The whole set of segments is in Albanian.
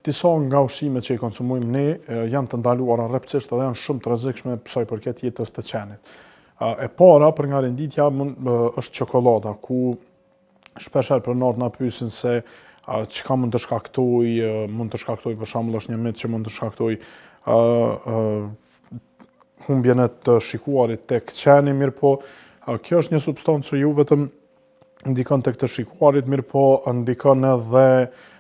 disa nga ushqimet që i konsumojmë ne janë të ndaluara rreptësisht dhe janë shumë të rrezikshme sa i përket jetës të qenit. E para për nga renditja është çokolada, ku shpeshherë pronarët na pyesin se çka mund të shkaktoj, për shembull është një mit që mund të shkaktoj humbjen e të shikuarit tek qeni, mirëpo kjo është një substancë që ju vetëm ndikon tek të shikuarit, mirëpo ndikon edhe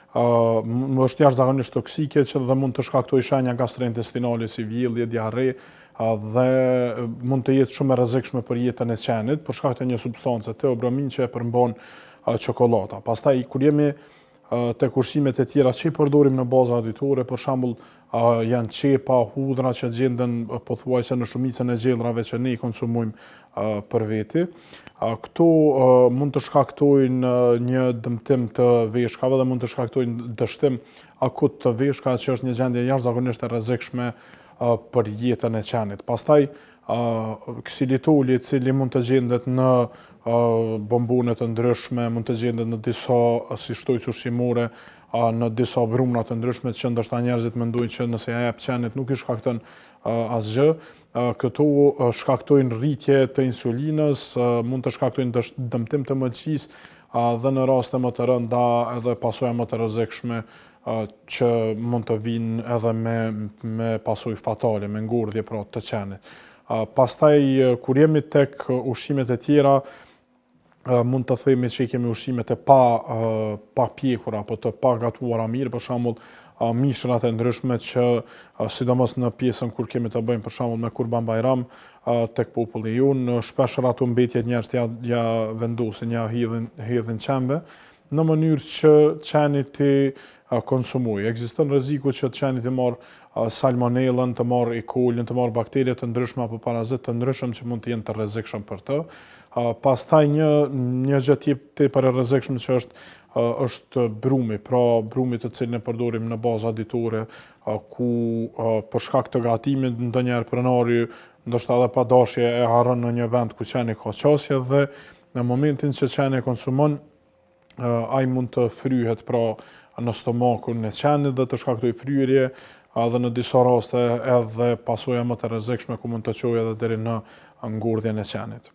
është jashtëzakonisht toksike që dhe mund të shkaktojë shenja gastrointestinale si vjellje, diarre dhe mund të jetë shumë e rrezikshme për jetën e qenit për shkak të një substance theobromine që e përmban çokolada. Pastaj kur jemi tek ushqimet e tjera që i përdorim në baza ditore, për shembull janë qepa, hudhra që gjenden pothuajse në shumicën e gjellrave që ne i konsumojmë për veti. Këto mund të shkaktojnë një dëmtim të veshkave dhe mund të shkaktojnë dështim akut të veshkave, që është një gjendje jashtëzakonisht e rrezikshme për jetën e qenit. Pastaj ksilitoli, i cili mund të gjendet në bombone të ndryshme, mund të gjendet në disa si shtojcë ushqimore, në disa brumna të ndryshme që ndoshta njerëzit mendojnë që nëse ja jep qenit nuk i shkakton asgjë. Këto shkaktojnë rritje të insulinës, mund të shkaktojnë dëmtim të mëlçisë dhe në raste më të rënda edhe pasoja më të rrezikshme që mund të vinë edhe me pasojë fatale, me ngordhje pra të qenit. Pastaj kur jemi tek ushqimet e tjera, mund të themi që i kemi ushqimet e pa pjekura apo të pa gatuara mirë, për shembull mishrat e ndryshme që sidomos në pjesën kur kemi të bëjmë për shembull me Kurban Bayram tek populli jon, shpeshherë ato mbetjet njerëzit ja vendosin, ja hedhin qenve në mënyrë që qeni të konsumojë. Ekziston rreziku që qeni të marrë salmonellën, të marrë E. coli, të marrë bakterie të ndryshme apo parazitë të ndryshëm që mund të jenë të rrezikshëm për të. Pastaj një gjë tepër e rrezikshme që është brumi, pra brumi të cilin e përdorim në baza ditore, ku për shkak të gatimit ndonjëherë pronari ndoshta edhe pa dashje e harron në një vend ku qeni ka qasje dhe në momentin që qeni e konsumon, ai mund të fryhet pra në stomakun e qenit dhe të shkaktojë fryrje, dhe në disa raste edhe pasoja më të rrezikshme ku mund të çojë edhe deri në ngordhjen e qenit.